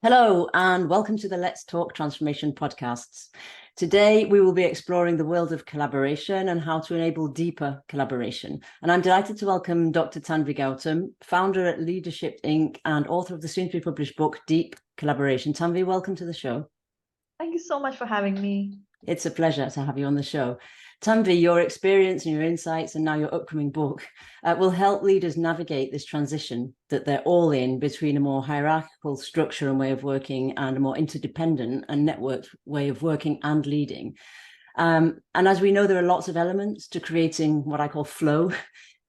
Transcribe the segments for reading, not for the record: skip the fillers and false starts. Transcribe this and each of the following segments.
Hello, and welcome to the Let's Talk Transformation podcasts. Today, we will be exploring the world of collaboration and how to enable deeper collaboration. And I'm delighted to welcome Dr. Tanvi Gautam, founder at Leadership Inc. and author of the soon-to-be published book, Deep Collaboration. Tanvi, welcome to the show. Thank you so much for having me. It's a pleasure to have you on the show. Tanvi, your experience and your insights and now your upcoming book will help leaders navigate this transition that they're all in between a more hierarchical structure and way of working and a more interdependent and networked way of working and leading. And as we know, there are lots of elements to creating what I call flow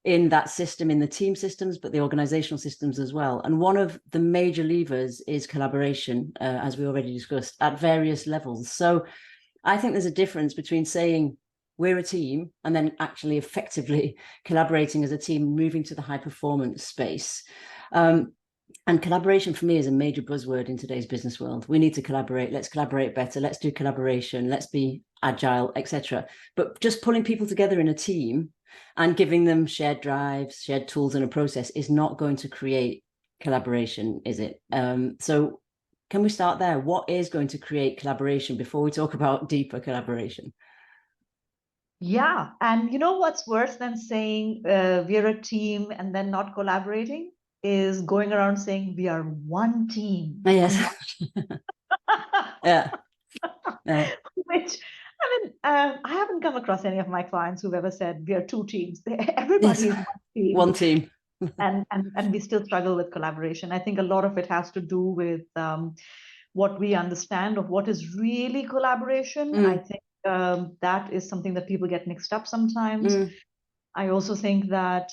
in that system, in the team systems, but the organizational systems as well. And one of the major levers is collaboration, as we already discussed, at various levels. So I think there's a difference between saying we're a team and then actually effectively collaborating as a team, moving to the high performance space. And collaboration for me is a major buzzword in today's business world. We need to collaborate. Let's collaborate better. Let's do collaboration. Let's be agile, etc. But just pulling people together in a team and giving them shared drives, shared tools and a process is not going to create collaboration, is it? So can we start there? What is going to create collaboration before we talk about deeper collaboration? Yeah. And you know what's worse than saying we're a team and then not collaborating is going around saying we are one team. Yes. Yeah. Which, I haven't come across any of my clients who've ever said we are two teams. Everybody is one team. One team. and we still struggle with collaboration. I think a lot of it has to do with what we understand of what is really collaboration. I think that is something that people get mixed up sometimes. I also think that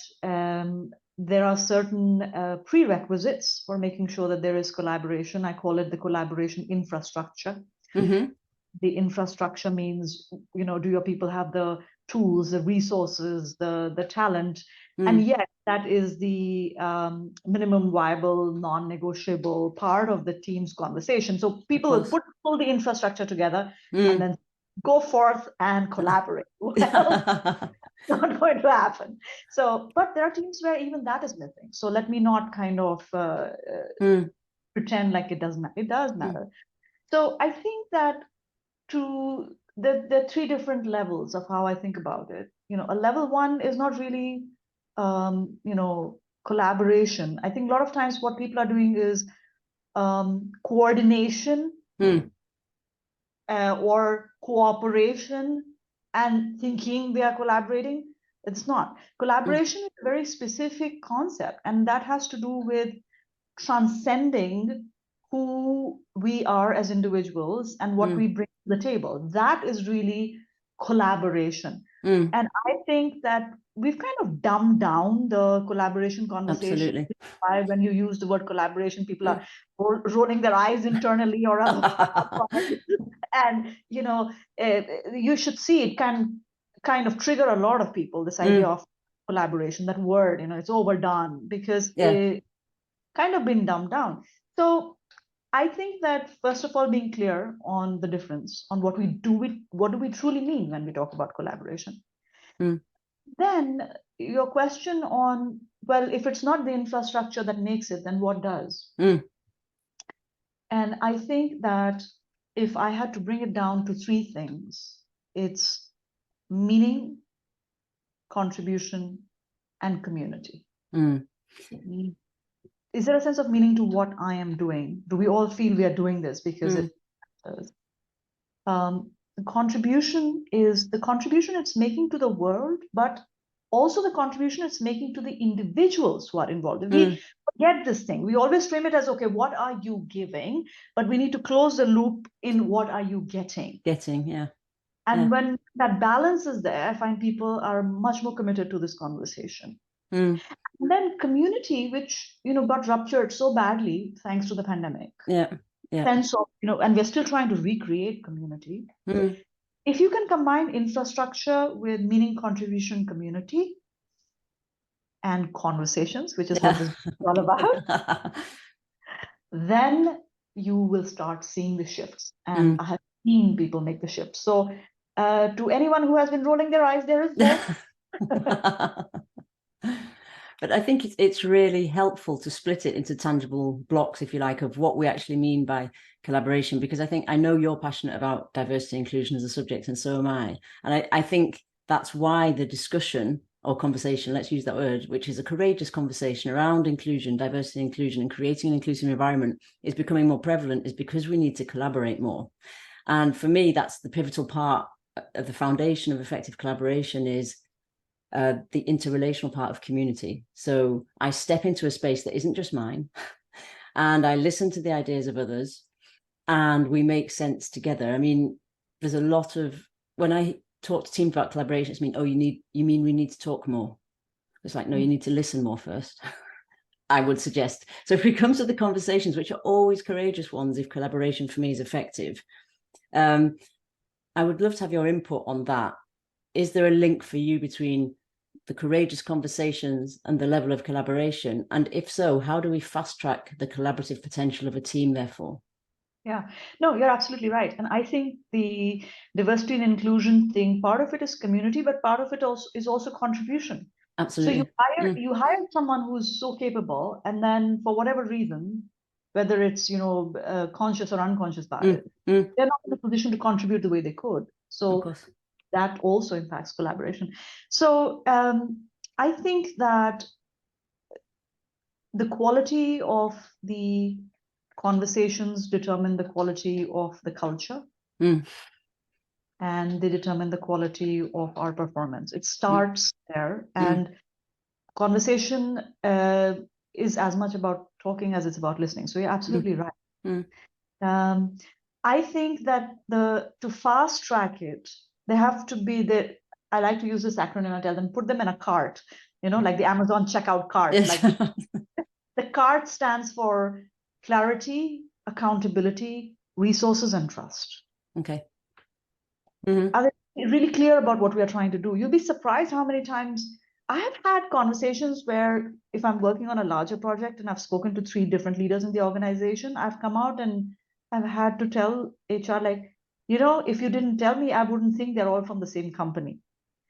there are certain prerequisites for making sure that there is collaboration. I call it the collaboration infrastructure. The infrastructure means, do your people have the tools, the resources, the talent? And yet that is the minimum viable, non-negotiable part of the team's conversation. So people will pull the infrastructure together and then go forth and collaborate. Well, not going to happen. So, but there are teams where even that is missing. So let me not kind of pretend like it doesn't matter. It does matter. So I think that to the three different levels of how I think about it. A level one is not really, collaboration. I think a lot of times what people are doing is coordination or cooperation and thinking they are collaborating. It's not. Collaboration is a very specific concept, and that has to do with transcending who we are as individuals and what we bring to the table. That is really collaboration. And I think that we've kind of dumbed down the collaboration conversation. Absolutely. Why, when you use the word collaboration, people are rolling their eyes internally or otherwise. And, you should see it can kind of trigger a lot of people, this idea of collaboration, that word, it's overdone because it kind of been dumbed down. So I think that, first of all, being clear on the difference, on what do we truly mean when we talk about collaboration. Then your question on, well, if it's not the infrastructure that makes it, then what does? And I think that if I had to bring it down to three things, it's meaning, contribution, and community. Is there a sense of meaning to what I am doing? Do we all feel we are doing this because it matters? The contribution is the contribution it's making to the world, but also the contribution it's making to the individuals who are involved. We forget this thing. We always frame it as, okay, what are you giving? But we need to close the loop in what are you getting? And when that balance is there, I find people are much more committed to this conversation. And then community, which got ruptured so badly thanks to the pandemic. Sense of, and we're still trying to recreate community. If you can combine infrastructure with meaning, contribution, community, and conversations, which is what this is all about, then you will start seeing the shifts. And I have seen people make the shift. So to anyone who has been rolling their eyes, there is hope. But I think it's really helpful to split it into tangible blocks, if you like, of what we actually mean by collaboration, because I know you're passionate about diversity and inclusion as a subject, and so am I. And I think that's why the discussion or conversation, let's use that word, which is a courageous conversation around inclusion, diversity and inclusion, and creating an inclusive environment is becoming more prevalent, is because we need to collaborate more. And for me, that's the pivotal part of the foundation of effective collaboration, is the interrelational part of community. So I step into a space that isn't just mine, and I listen to the ideas of others, and we make sense together. I mean, there's a lot of, when I talk to teams about collaboration, it's you mean we need to talk more? It's like, no, you need to listen more first. I would suggest. So if it comes to the conversations, which are always courageous ones, if collaboration for me is effective, I would love to have your input on that. Is there a link for you between the courageous conversations and the level of collaboration? And if so, how do we fast track the collaborative potential of a team, therefore? Yeah, no, you're absolutely right. And I think the diversity and inclusion thing, part of it is community, but part of it is also contribution. Absolutely. So you hire someone who's so capable, and then for whatever reason, whether it's conscious or unconscious bias, they're not in a position to contribute the way they could. So that also impacts collaboration. So I think that the quality of the conversations determine the quality of the culture, and they determine the quality of our performance. It starts there, and conversation is as much about talking as it's about listening. So you're absolutely right. I think that to fast track it, they have to be I like to use this acronym. I tell them, put them in a cart, like the Amazon checkout cart. Yes. Like the cart stands for clarity, accountability, resources, and trust. Okay. Are they really clear about what we are trying to do? You'll be surprised how many times I have had conversations where, if I'm working on a larger project and I've spoken to 3 different leaders in the organization, I've come out and I've had to tell HR, like, if you didn't tell me, I wouldn't think they're all from the same company.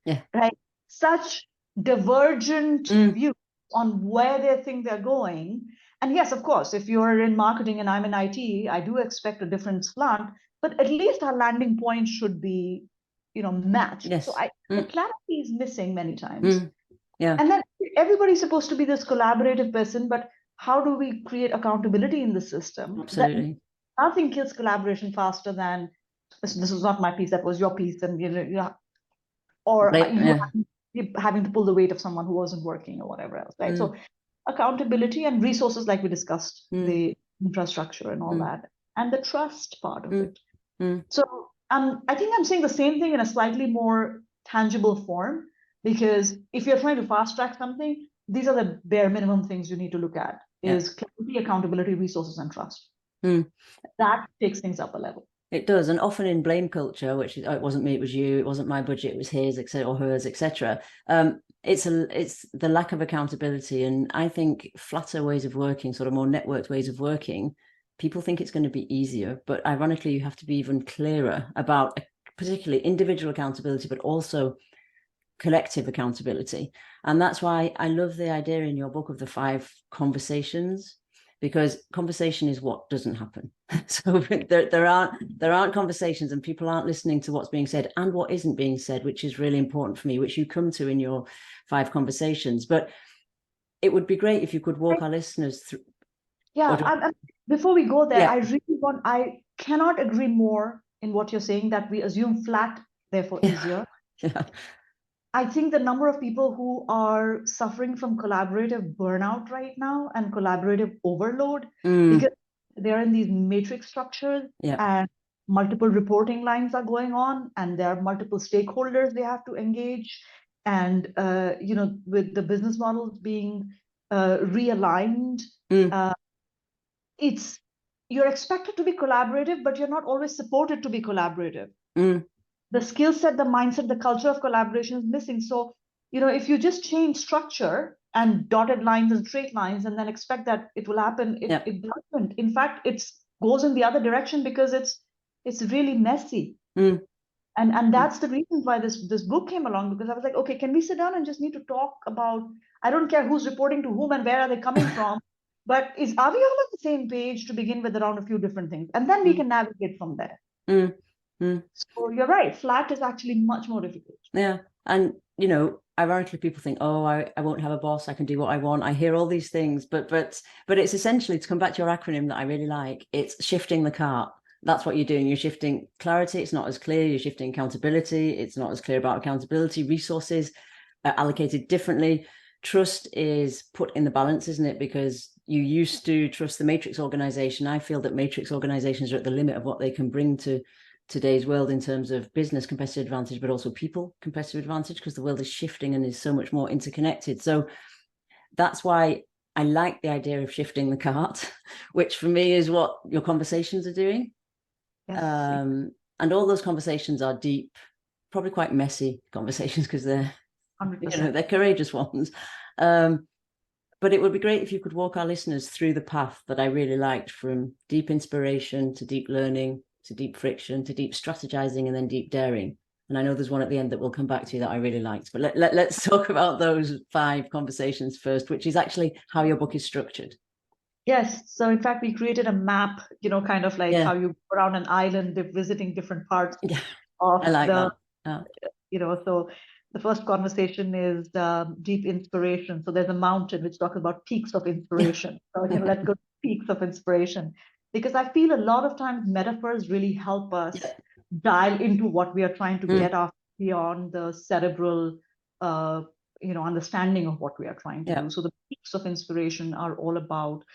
Yeah. Right? Such divergent views on where they think they're going. And yes, of course, if you're in marketing and I'm in IT, I do expect a different slant, but at least our landing point should be, matched. Yes. So the clarity is missing many times. Yeah. And then everybody's supposed to be this collaborative person, but how do we create accountability in the system? Absolutely. Nothing kills collaboration faster than this was not my piece, that was your piece, and or you having to pull the weight of someone who wasn't working or whatever else, right? So accountability and resources, like we discussed, the infrastructure and all that, and the trust part of it. So I think I'm saying the same thing in a slightly more tangible form, because if you're trying to fast track something, these are the bare minimum things you need to look at: is clarity, accountability, resources, and trust. That takes things up a level. It does, and often in blame culture, which is, it wasn't me, it was you, it wasn't my budget, it was his, etc., or hers, etc. It's the lack of accountability, and I think flatter ways of working, sort of more networked ways of working, people think it's going to be easier, but ironically, you have to be even clearer about particularly individual accountability, but also collective accountability. And that's why I love the idea in your book of the 5 conversations, because conversation is what doesn't happen. So there aren't conversations, and people aren't listening to what's being said and what isn't being said, which is really important for me, which you come to in your 5 conversations. But it would be great if you could walk our listeners through. Yeah, before we go there, I cannot agree more in what you're saying, that we assume flat, therefore easier. I think the number of people who are suffering from collaborative burnout right now and collaborative overload, because they're in these matrix structures, and multiple reporting lines are going on, and there are multiple stakeholders they have to engage, and with the business models being realigned, you're expected to be collaborative, but you're not always supported to be collaborative. The skill set, the mindset, the culture of collaboration is missing. So, if you just change structure and dotted lines and straight lines and then expect that it will happen, it doesn't. In fact, it goes in the other direction, because it's really messy. And that's the reason why this book came along, because I was like, okay, can we sit down and just need to talk about, I don't care who's reporting to whom and where are they coming from, but are we all on the same page to begin with around a few different things? And then we can navigate from there. So you're right, flat is actually much more difficult. Yeah. And, you know, ironically, people think, oh, I won't have a boss, I can do what I want. I hear all these things, but it's essentially, to come back to your acronym that I really like, it's shifting the cart. That's what you're doing. You're shifting clarity. It's not as clear. You're shifting accountability. It's not as clear about accountability. Resources are allocated differently. Trust is put in the balance, isn't it? Because you used to trust the matrix organization. I feel that matrix organizations are at the limit of what they can bring to today's world in terms of business competitive advantage, but also people competitive advantage, because the world is shifting and is so much more interconnected. So that's why I like the idea of shifting the cart, which for me is what your conversations are doing. Yes. And all those conversations are deep, probably quite messy conversations, because they're 100%. you know, they're courageous ones. But it would be great if you could walk our listeners through the path that I really liked, from deep inspiration to deep learning to deep friction to deep strategizing and then deep daring. And I know there's one at the end that we'll come back to that I really liked. But let's talk about those 5 conversations first, which is actually how your book is structured. Yes. So in fact, we created a map, you know, kind of like how you go around an island, visiting different parts of I like that. You know, so the first conversation is deep inspiration. So there's a mountain which talks about peaks of inspiration. So, you know, let's go to peaks of inspiration, because I feel a lot of times metaphors really help us dial into what we are trying to get off beyond the cerebral, you know, understanding of what we are trying to do. So the peaks of inspiration are all about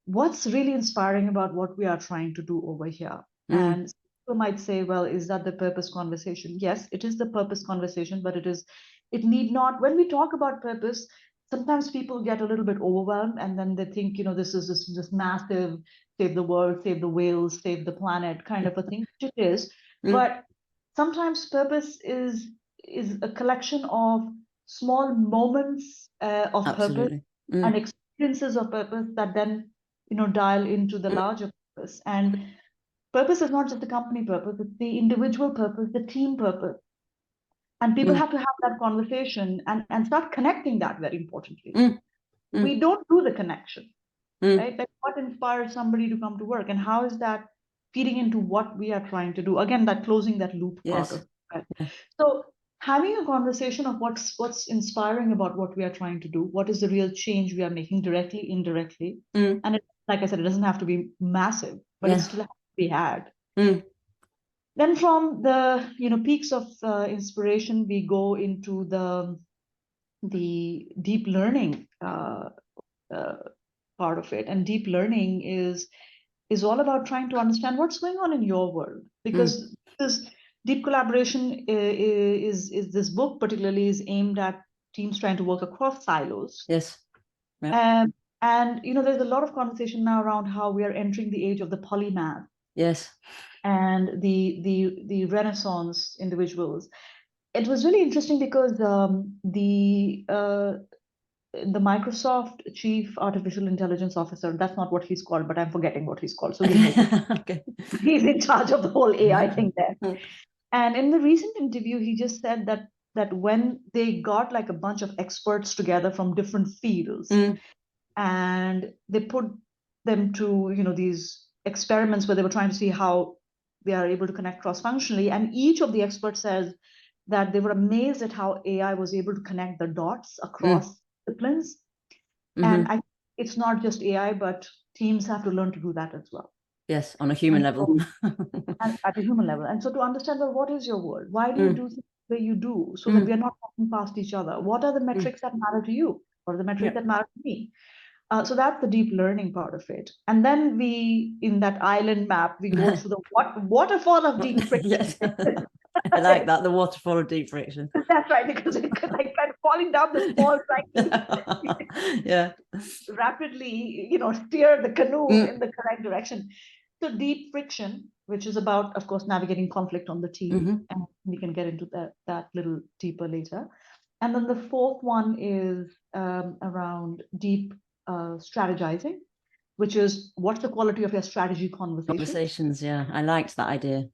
what's really inspiring about what we are trying to do over here. And people might say, well, is that the purpose conversation? Yes, it is the purpose conversation, but it need not, when we talk about purpose, sometimes people get a little bit overwhelmed, and then they think, you know, this is this massive save the world, save the whales, save the planet kind of a thing, which it is. But sometimes purpose is a collection of small moments of purpose and experiences of purpose that then, you know, dial into the larger purpose. And purpose is not just the company purpose, it's the individual purpose, the team purpose. And people have to have that conversation and start connecting that, very importantly. We don't do the connection, right? Like, what inspires somebody to come to work, and how is that feeding into what we are trying to do? Again, that closing that loop part of it. So having a conversation of what's inspiring about what we are trying to do, what is the real change we are making, directly, indirectly, and it, like I said, it doesn't have to be massive, but it still has to be had. Then from the, you know, peaks of inspiration, we go into the deep learning part of it. And deep learning is all about trying to understand what's going on in your world, because this deep collaboration is this book particularly is aimed at teams trying to work across silos. And you know, there's a lot of conversation now around how we are entering the age of the polymath. And the Renaissance individuals. It was really interesting because the Microsoft Chief Artificial Intelligence Officer, that's not what he's called, but I'm forgetting what he's called. So we'll make it. He's in charge of the whole AI thing there. And in the recent interview, he just said that when they got like a bunch of experts together from different fields, and they put them to, you know, these experiments where they were trying to see how they are able to connect cross-functionally, and each of the experts says that they were amazed at how AI was able to connect the dots across disciplines. And it's not just AI, but teams have to learn to do that as well. Yes, on a human level. And at a human level. And so to understand, well, what is your world? Why do you do things the way you do, so that we are not talking past each other? What are the metrics that matter to you? What are the metrics that matter to me? So that's the deep learning part of it. And then we, in that island map, we go through the waterfall of deep friction. I like that, the waterfall of deep friction. That's right, because it's like kind of falling down this fall, trying to rapidly, you know, steer the canoe in the correct direction. So deep friction, which is about, of course, navigating conflict on the team, and we can get into that little deeper later. And then the fourth one is around deep strategizing, which is what's the quality of your strategy conversations. I liked that idea.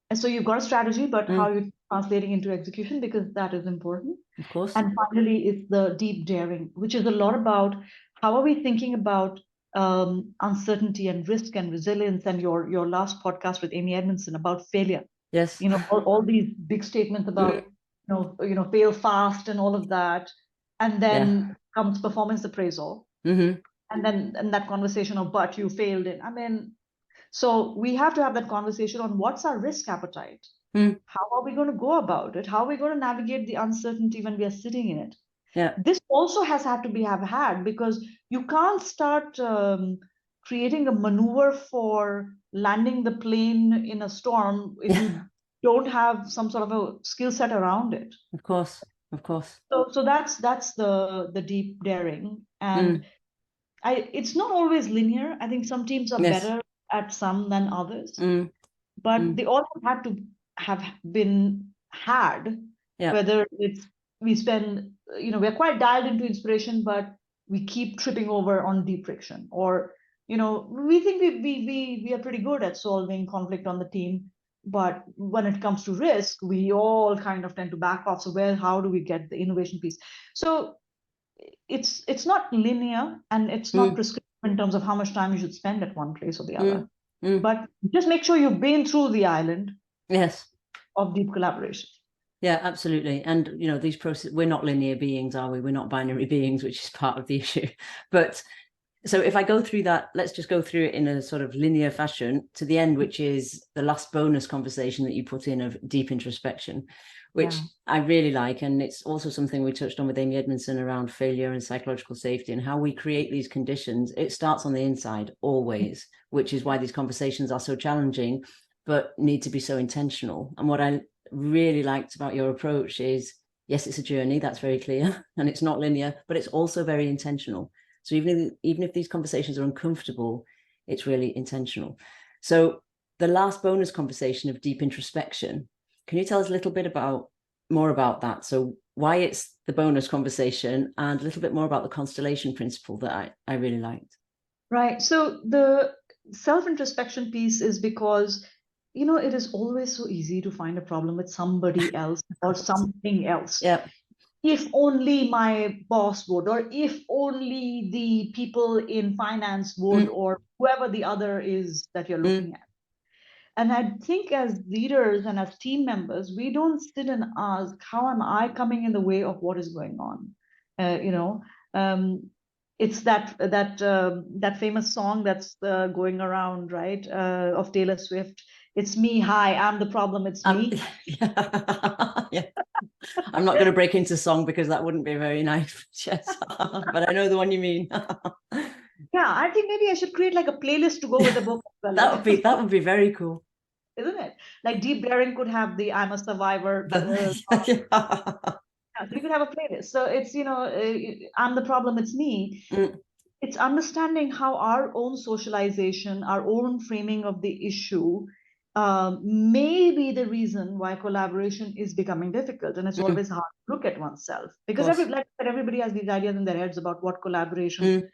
And so you've got a strategy, but how you're translating into execution, because that is important. Of course. And finally, it's the deep daring, which is a lot about how are we thinking about uncertainty and risk and resilience, and your last podcast with Amy Edmondson about failure. Yes. All these big statements about fail fast and all of that, and then comes performance appraisal, and then that conversation of but you failed it. I mean, so we have to have that conversation on what's our risk appetite. How are we going to go about it? How are we going to navigate the uncertainty when we are sitting in it? Yeah. This also has had to be had because you can't start creating a maneuver for landing the plane in a storm if you don't have some sort of a skill set around it. Of course. So that's the deep daring, and it's not always linear. I think some teams are better at some than others, but they all had to have been had. Whether it's we spend, we're quite dialed into inspiration, but we keep tripping over on deep friction, or we think we are pretty good at solving conflict on the team, but when it comes to risk, we all kind of tend to back off. So how do we get the innovation piece? So it's not linear, and it's not prescriptive in terms of how much time you should spend at one place or the other. But just make sure you've been through the island of deep collaboration. Yeah, absolutely. And these processes, we're not linear beings, are we? We're not binary beings, which is part of the issue. But so if I go through that, let's just go through it in a sort of linear fashion to the end, which is the last bonus conversation that you put in of deep introspection, which I really like. And it's also something we touched on with Amy Edmondson around failure and psychological safety and how we create these conditions. It starts on the inside always, which is why these conversations are so challenging, but need to be so intentional. And what I really liked about your approach is, yes, it's a journey, that's very clear, and it's not linear, but it's also very intentional. So even if these conversations are uncomfortable, it's really intentional. So the last bonus conversation of deep introspection, can you tell us a little bit more about that? So why it's the bonus conversation, and a little bit more about the constellation principle that I really liked. Right. So the self-introspection piece is because it is always so easy to find a problem with somebody else or something else. Yeah. If only my boss would, or if only the people in finance would, or whoever the other is that you're looking at. And I think as leaders and as team members, we don't sit and ask, how am I coming in the way of what is going on? It's that famous song that's going around, right, of Taylor Swift. It's me, hi, I'm the problem, it's me. Yeah. I'm not going to break into song because that wouldn't be very nice, but I know the one you mean. Yeah, I think maybe I should create like a playlist to go with the book. That would be very cool, isn't it? Like Deep Daring could have the I'm a Survivor. So you could have a playlist. So it's I'm the problem, it's me. It's understanding how our own socialization, our own framing of the issue may be the reason why collaboration is becoming difficult. And it's always hard to look at oneself, because everybody has these ideas in their heads about what collaboration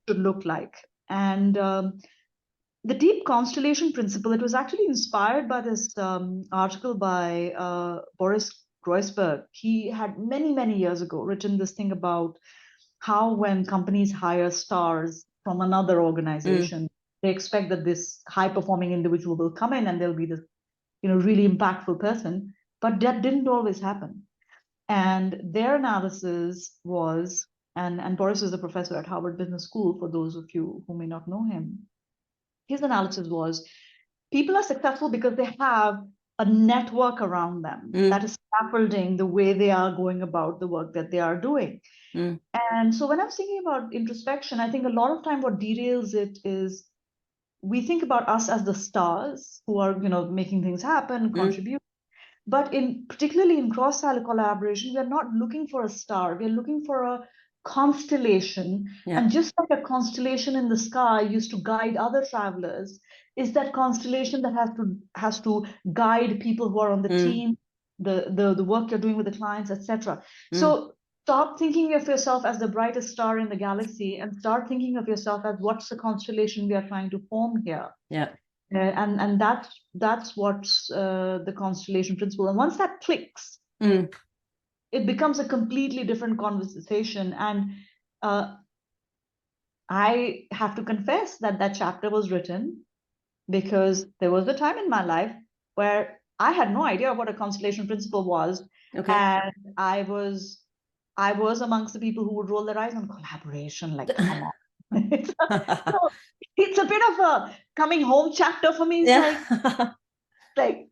should look like. And the deep constellation principle, it was actually inspired by this article by Boris Groysberg. He had many years ago written this thing about how when companies hire stars from another organization, they expect that this high-performing individual will come in and they'll be this, really impactful person. But that didn't always happen. And their analysis was, and Boris is a professor at Harvard Business School, for those of you who may not know him. His analysis was, people are successful because they have a network around them that is scaffolding the way they are going about the work that they are doing. And so when I'm thinking about introspection, I think a lot of time what derails it is we think about us as the stars who are, making things happen, contribute. But particularly in cross-silo collaboration, we are not looking for a star. We are looking for a constellation. And just like a constellation in the sky used to guide other travelers, is that constellation that has to guide people who are on the team, the work you're doing with the clients, etc. So stop thinking of yourself as the brightest star in the galaxy and start thinking of yourself as what's the constellation we are trying to form here. And that's what's the constellation principle. And once that clicks, it becomes a completely different conversation. And I have to confess that that chapter was written because there was a time in my life where I had no idea what a constellation principle was. Okay. And I was amongst the people who would roll their eyes on collaboration, like, come on. So it's a bit of a coming home chapter for me. It's Yeah. like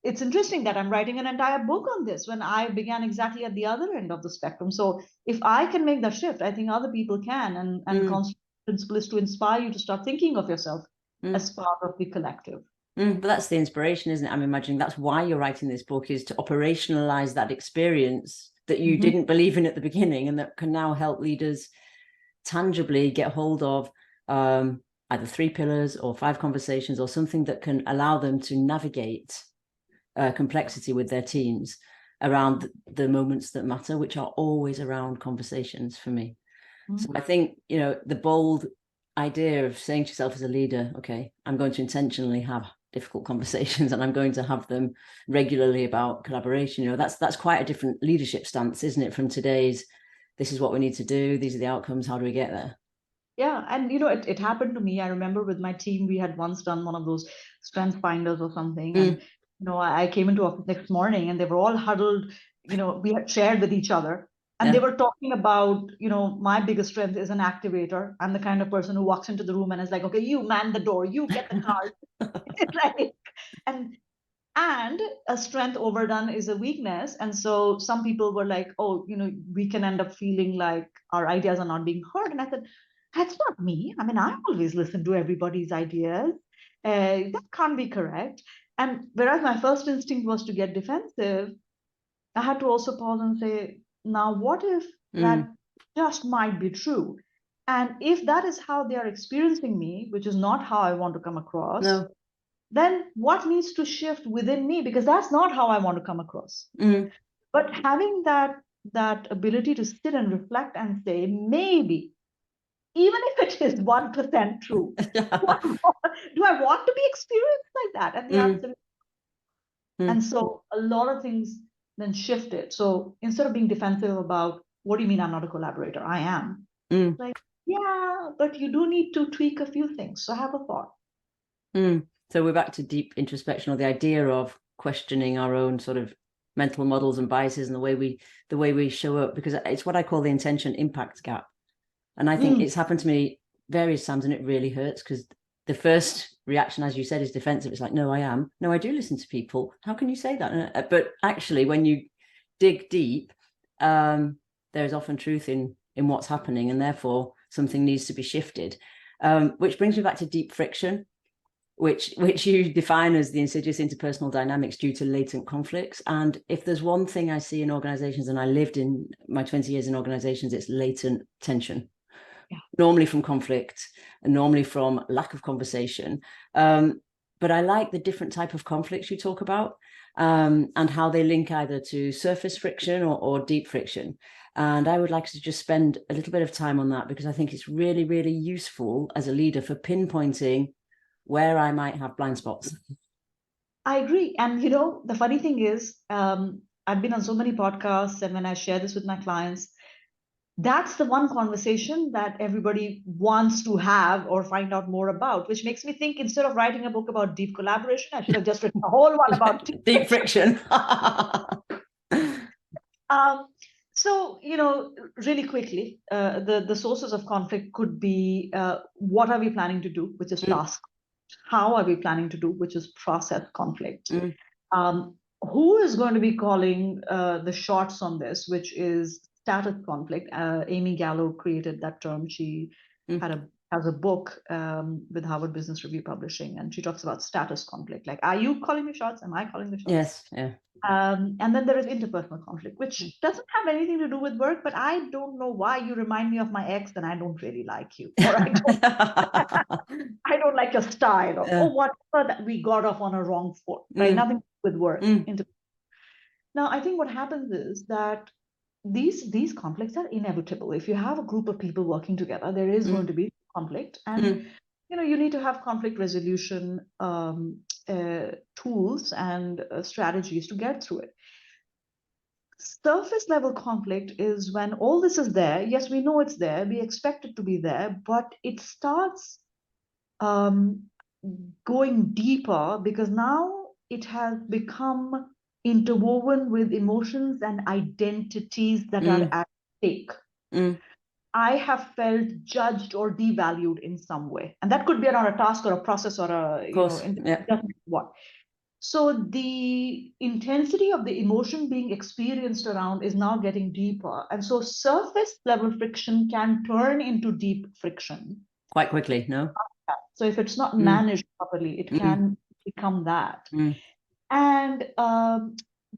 it's interesting that I'm writing an entire book on this when I began exactly at the other end of the spectrum. So if I can make that shift, I think other people can. And constellation principle is to inspire you to start thinking of yourself as part of the collective. But that's the inspiration, isn't it? I'm imagining that's why you're writing this book, is to operationalize that experience that you didn't believe in at the beginning, and that can now help leaders tangibly get hold of either 3 pillars or 5 conversations or something that can allow them to navigate complexity with their teams around the moments that matter, which are always around conversations for me. So I think, the bold idea of saying to yourself as a leader, okay, I'm going to intentionally have difficult conversations and I'm going to have them regularly about collaboration. That's quite a different leadership stance, isn't it, from today's, this is what we need to do, these are the outcomes, how do we get there? Yeah, and it happened to me. I remember with my team, we had once done one of those strength finders or something, and I came into office next morning, and they were all huddled. We had shared with each other, and they were talking about, my biggest strength is an activator. I'm the kind of person who walks into the room and is like, okay, you man the door, you get the card, right? And a strength overdone is a weakness. And so some people were like, oh, we can end up feeling like our ideas are not being heard. And I said, that's not me. I mean, I always listen to everybody's ideas. That can't be correct. And whereas my first instinct was to get defensive, I had to also pause and say, now, what if that just might be true? And if that is how they are experiencing me, which is not how I want to come across, then what needs to shift within me? Because that's not how I want to come across. But having that ability to sit and reflect and say, maybe, even if it is 1% true, do I want to be experienced like that? And the answer is, and so a lot of things then shifted. So instead of being defensive about, what do you mean I'm not a collaborator? I am. Like, yeah, but you do need to tweak a few things. So have a thought. So we're back to deep introspection, or the idea of questioning our own sort of mental models and biases and the way we show up, because it's what I call the intention impact gap. And I think it's happened to me various times, and it really hurts, because the first reaction, as you said, is defensive. It's like, no, I do listen to people. How can you say that? But actually, when you dig deep, there's often truth in what's happening, and therefore something needs to be shifted. Which brings me back to deep friction, which you define as the insidious interpersonal dynamics due to latent conflicts. And if there's one thing I see in organizations, and I lived in my 20 years in organizations, it's latent tension. Normally from conflict and normally from lack of conversation. But I like the different type of conflicts you talk about, and how they link either to surface friction or deep friction. And I would like to just spend a little bit of time on that, because I think it's really, really useful as a leader for pinpointing where I might have blind spots. I agree. And, the funny thing is, I've been on so many podcasts, and when I share this with my clients, that's the one conversation that everybody wants to have or find out more about, which makes me think, instead of writing a book about deep collaboration, I should have just written a whole one about deep friction. So, really quickly, the sources of conflict could be, what are we planning to do, which is task. How are we planning to do, which is process conflict. Who is going to be calling the shots on this, which is status conflict. Amy Gallo created that term. She has a book with Harvard Business Review Publishing, and she talks about status conflict. Like, are you calling the shots? Am I calling the shots? Yes, yeah. And then there is interpersonal conflict, which doesn't have anything to do with work, but I don't know why you remind me of my ex, and I don't really like you, or I don't like your style, or whatever, that we got off on a wrong foot, right? Nothing with work. Now, I think what happens is that these conflicts are inevitable. If you have a group of people working together, there is going to be conflict. And you need to have conflict resolution tools and strategies to get through it. Surface level conflict is when all this is there. Yes, we know it's there. We expect it to be there, but it starts going deeper because now it has become interwoven with emotions and identities that are at stake. I have felt judged or devalued in some way, and that could be around a task or a process or a what. So the intensity of the emotion being experienced around is now getting deeper, and so surface level friction can turn into deep friction quite quickly. No. So if it's not managed properly, it can become that. And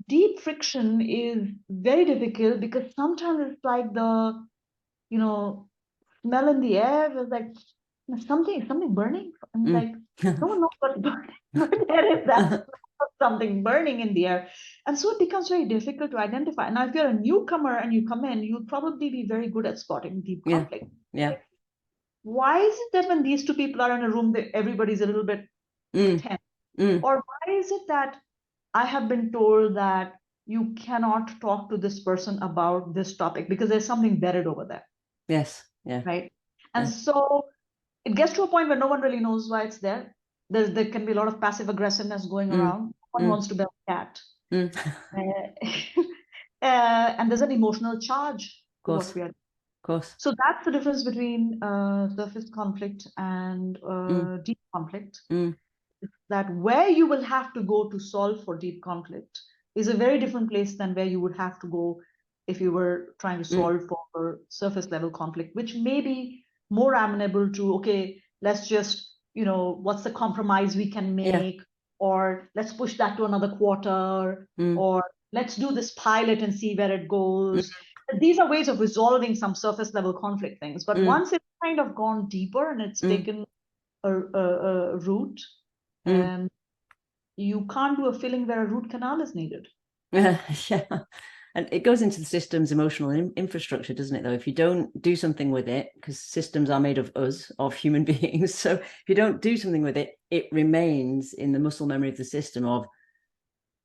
deep friction is very difficult because sometimes it's like the, smell in the air was like something burning. And like, no one knows what's burning, but there is that smell of something burning in the air. And so it becomes very difficult to identify. Now, if you're a newcomer and you come in, you'll probably be very good at spotting deep conflict. Yeah. Like, why is it that when these two people are in a room, everybody's a little bit tense? Or why is it that I have been told that you cannot talk to this person about this topic because there's something buried over there? Yes. Yeah. Right. And so it gets to a point where no one really knows why it's there. There can be a lot of passive aggressiveness going around. No one wants to be a cat. And there's an emotional charge to what we are doing. Of course. So that's the difference between surface conflict and deep conflict. That where you will have to go to solve for deep conflict is a very different place than where you would have to go if you were trying to solve for surface level conflict, which may be more amenable to, okay, let's just, what's the compromise we can make, or let's push that to another quarter, or let's do this pilot and see where it goes. These are ways of resolving some surface level conflict things. But once it's kind of gone deeper and it's taken a root, you can't do a filling where a root canal is needed. Yeah. And it goes into the system's emotional infrastructure, doesn't it, though? If you don't do something with it, because systems are made of us, of human beings. So if you don't do something with it, it remains in the muscle memory of the system of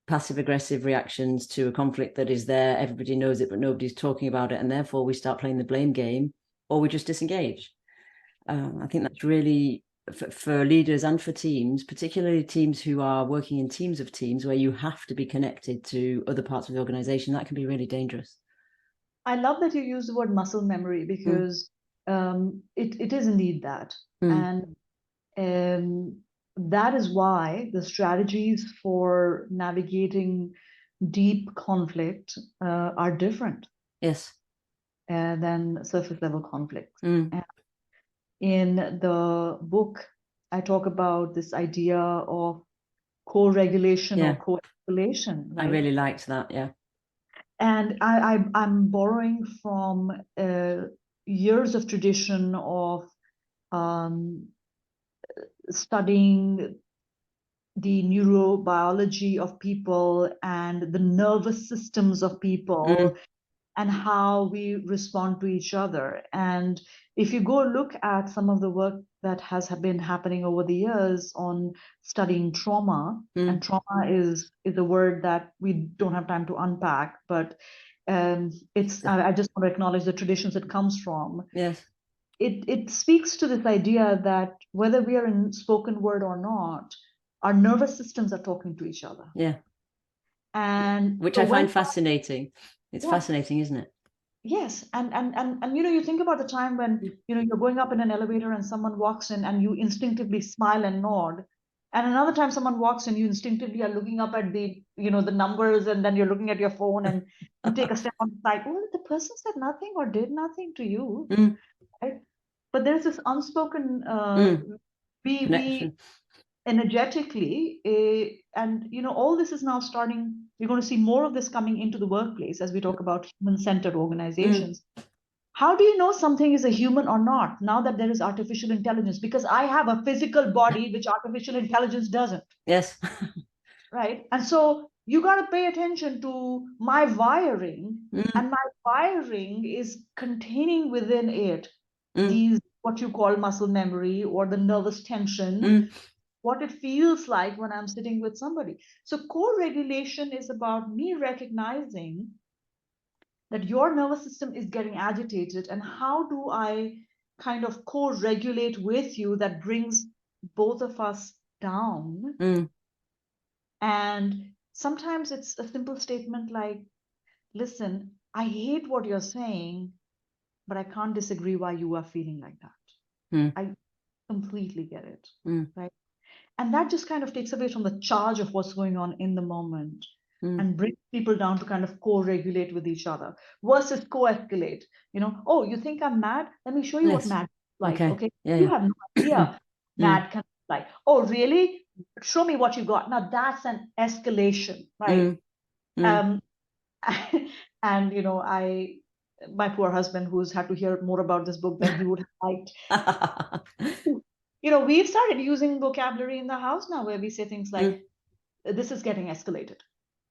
passive aggressive reactions to a conflict that is there. Everybody knows it, but nobody's talking about it. And therefore we start playing the blame game, or we just disengage. I think that's really, for leaders and for teams, particularly teams who are working in teams of teams where you have to be connected to other parts of the organization, that can be really dangerous. I love that you use the word muscle memory because it is indeed that. And that is why the strategies for navigating deep conflict are different. Yes. Than surface level conflict. In the book, I talk about this idea of co-regulation or co-escalation. Right? I really liked that, yeah. And I'm borrowing from years of tradition of studying the neurobiology of people and the nervous systems of people and how we respond to each other. And if you go look at some of the work that has been happening over the years on studying trauma, and trauma is a word that we don't have time to unpack, but I just want to acknowledge the traditions it comes from. Yes. It speaks to this idea that whether we are in spoken word or not, our nervous systems are talking to each other. Yeah. And which I find fascinating. It's fascinating, isn't it? Yes, and you think about the time when you're going up in an elevator and someone walks in and you instinctively smile and nod, and another time someone walks in, you instinctively are looking up at the the numbers, and then you're looking at your phone and you take a step on the side. Well, the person said nothing or did nothing to you, right? But there's this unspoken we energetically, and all this is now starting. We're going to see more of this coming into the workplace as we talk about human-centered organizations. How do you know something is a human or not now that there is artificial intelligence? Because I have a physical body which artificial intelligence doesn't. Yes. Right. And so you got to pay attention to my wiring, and my wiring is containing within it these what you call muscle memory or the nervous tension, what it feels like when I'm sitting with somebody. So co-regulation is about me recognizing that your nervous system is getting agitated, and how do I kind of co-regulate with you that brings both of us down. And sometimes it's a simple statement like, listen, I hate what you're saying, but I can't disagree why you are feeling like that. I completely get it, right? And that just kind of takes away from the charge of what's going on in the moment and brings people down to kind of co-regulate with each other versus co-escalate. Oh, you think I'm mad? Let me show you what mad is like. Okay. You have no idea mad can be like. Oh, really? Show me what you got. Now that's an escalation, right? And my poor husband, who's had to hear more about this book than he would have liked. We've started using vocabulary in the house now where we say things like, this is getting escalated.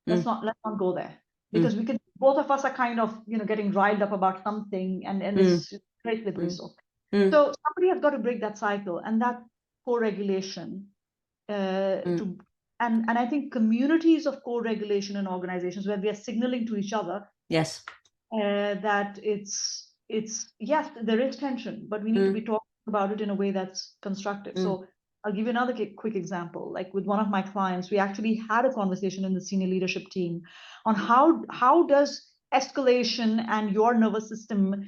Let's not go there, because we can, both of us are kind of, getting riled up about something, and it's very slippery slope. So somebody has got to break that cycle, and that co-regulation and I think communities of co-regulation in organizations where we are signaling to each other that it's yes, there is tension, but we need to be talking about it in a way that's constructive. So I'll give you another quick example. Like with one of my clients, we actually had a conversation in the senior leadership team on how does escalation and your nervous system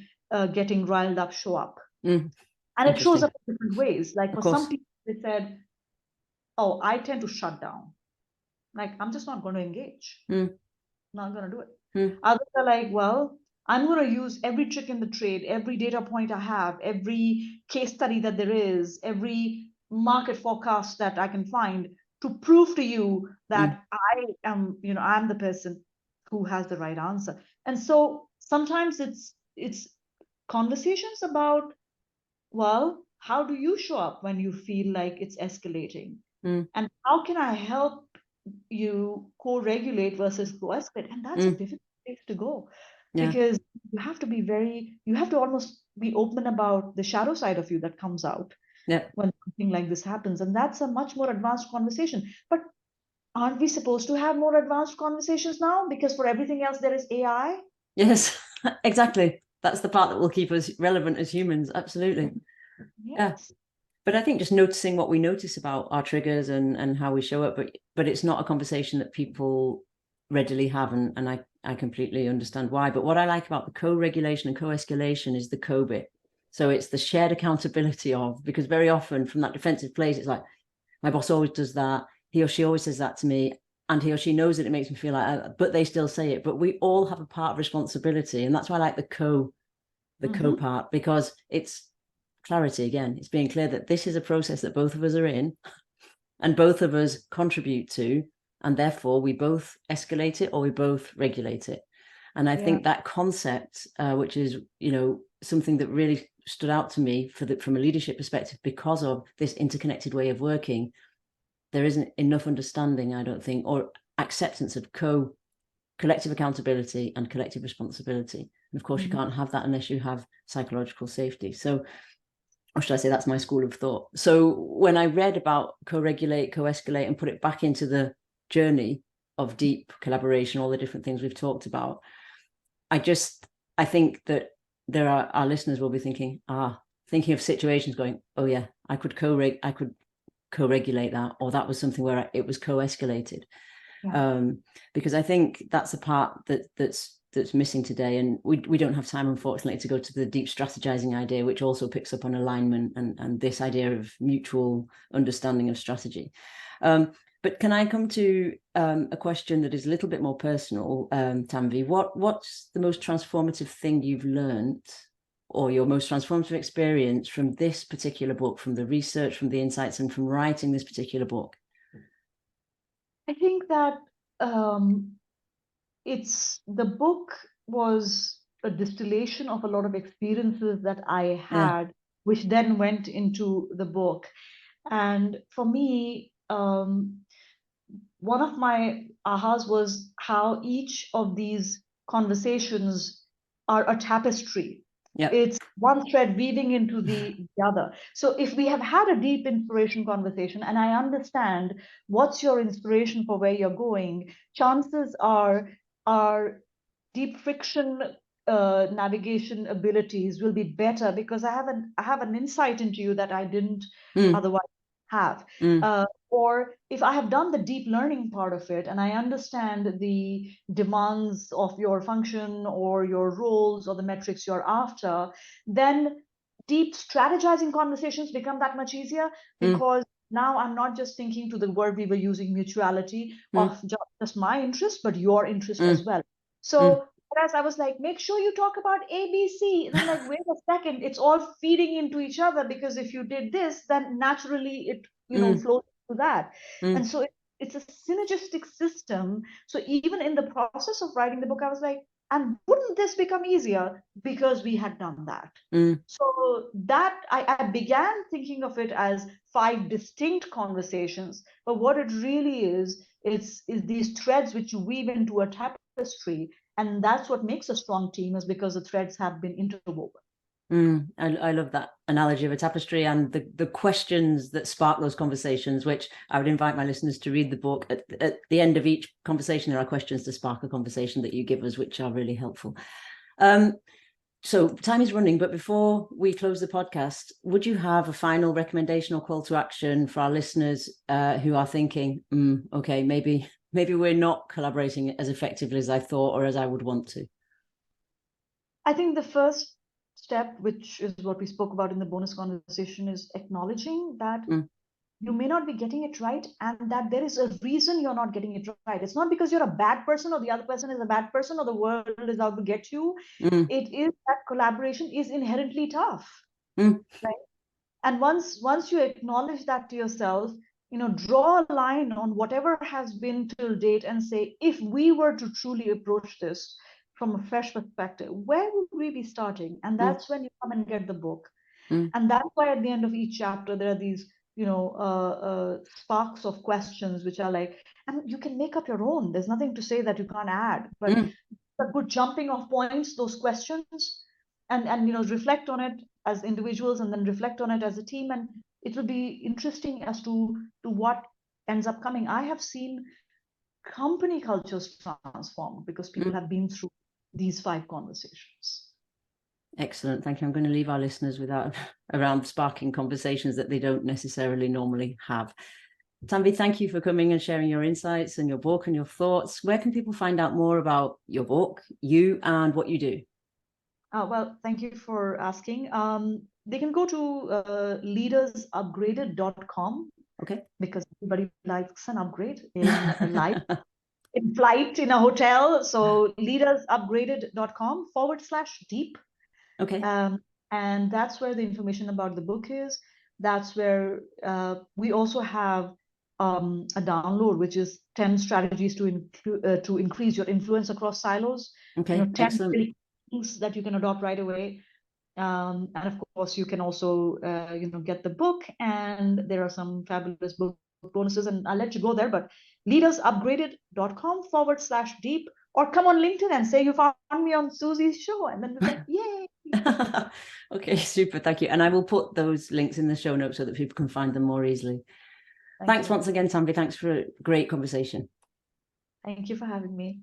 getting riled up show up. And it shows up in different ways. Like for some people, they said, oh, I tend to shut down. Like, I'm just not going to engage. Not going to do it. Others are like, well, I'm going to use every trick in the trade, every data point I have, every case study that there is, every market forecast that I can find to prove to you that I am, I'm the person who has the right answer. And so sometimes it's conversations about, well, how do you show up when you feel like it's escalating? And how can I help you co-regulate versus co-escalate? And that's a difficult place to go, because you have to almost be open about the shadow side of you that comes out when something like this happens. And that's a much more advanced conversation. But aren't we supposed to have more advanced conversations now? Because for everything else, there is AI. Yes, exactly. That's the part that will keep us relevant as humans. Absolutely. Yes. But I think just noticing what we notice about our triggers and how we show up, but it's not a conversation that people readily have, and I completely understand why. But what I like about the co-regulation and co-escalation is the co bit. So it's the shared accountability of, because very often from that defensive place, it's like, my boss always does that, he or she always says that to me, and he or she knows that it makes me feel like, but they still say it. But we all have a part of responsibility, and that's why I like the co part, because it's clarity again. It's being clear that this is a process that both of us are in and both of us contribute to, and therefore we both escalate it or we both regulate it. And I think that concept, which is, something that really stood out to me from a leadership perspective, because of this interconnected way of working, there isn't enough understanding, I don't think, or acceptance of collective accountability and collective responsibility. And of course, you can't have that unless you have psychological safety. So, or should I say, that's my school of thought. So when I read about co-regulate, co-escalate, and put it back into the journey of deep collaboration, all the different things we've talked about, I think that our listeners will be thinking of situations going, oh yeah, I could co-regulate that, or that was something where it was co-escalated. Because I think that's a part that's missing today, and we don't have time, unfortunately, to go to the deep strategizing idea, which also picks up on alignment and this idea of mutual understanding of strategy. But can I come to a question that is a little bit more personal, Tanvi? What's the most transformative thing you've learned, or your most transformative experience from this particular book, from the research, from the insights, and from writing this particular book? I think that the book was a distillation of a lot of experiences that I had, which then went into the book. And for me, one of my ahas was how each of these conversations are a tapestry. Yeah. It's one thread weaving into the other. So if we have had a deep inspiration conversation and I understand what's your inspiration for where you're going, chances are our deep friction navigation abilities will be better because I have an insight into you that I didn't otherwise have. Or if I have done the deep learning part of it and I understand the demands of your function or your roles or the metrics you're after, then deep strategizing conversations become that much easier because now I'm not just thinking to the word we were using, mutuality of just my interest, but your interest as well. So whereas I was like, make sure you talk about ABC. And I'm like, wait a second, it's all feeding into each other because if you did this, then naturally it, flows to that. And so it's a synergistic system. So even in the process of writing the book, I was like, and wouldn't this become easier because we had done that? So that I began thinking of it as 5 distinct conversations, but what it really is these threads which you weave into a tapestry, and that's what makes a strong team, is because the threads have been interwoven. I love that analogy of a tapestry and the questions that spark those conversations, which I would invite my listeners to read the book. At the end of each conversation, there are questions to spark a conversation that you give us, which are really helpful. So time is running, but before we close the podcast, would you have a final recommendation or call to action for our listeners who are thinking, okay, maybe we're not collaborating as effectively as I thought or as I would want to? I think the first step, which is what we spoke about in the bonus conversation, is acknowledging that you may not be getting it right and that there is a reason you're not getting it right. It's not because you're a bad person or the other person is a bad person or the world is out to get you. It is that collaboration is inherently tough. Right? And once you acknowledge that to yourself, draw a line on whatever has been till date and say, if we were to truly approach this from a fresh perspective, where would we be starting? And that's when you come and get the book. And that's why at the end of each chapter, there are these, sparks of questions, which are like, and you can make up your own. There's nothing to say that you can't add, but a good jumping off points, those questions, and reflect on it as individuals and then reflect on it as a team. And it will be interesting as to what ends up coming. I have seen company cultures transform because people have been through these 5 conversations. Excellent. Thank you. I'm going to leave our listeners with that around sparking conversations that they don't necessarily normally have. Tanvi, thank you for coming and sharing your insights and your book and your thoughts. Where can people find out more about your book, you, and what you do? Well, thank you for asking. They can go to leadersupgraded.com. Okay. Because everybody likes an upgrade in life, in flight, in a hotel. So leadersupgraded.com/deep. Okay. And that's where the information about the book is. That's where we also have a download, which is 10 strategies to increase your influence across silos. Okay, 10 excellent. things that you can adopt right away. And of course, you can also get the book, and there are some fabulous book bonuses, and I'll let you go there. But leadersupgraded.com/deep, or come on LinkedIn and say you found me on Susie's show, and then we're like, yay. Okay, super. Thank you. And I will put those links in the show notes so that people can find them more easily. Thanks once again, Tanvi. Thanks for a great conversation. Thank you for having me.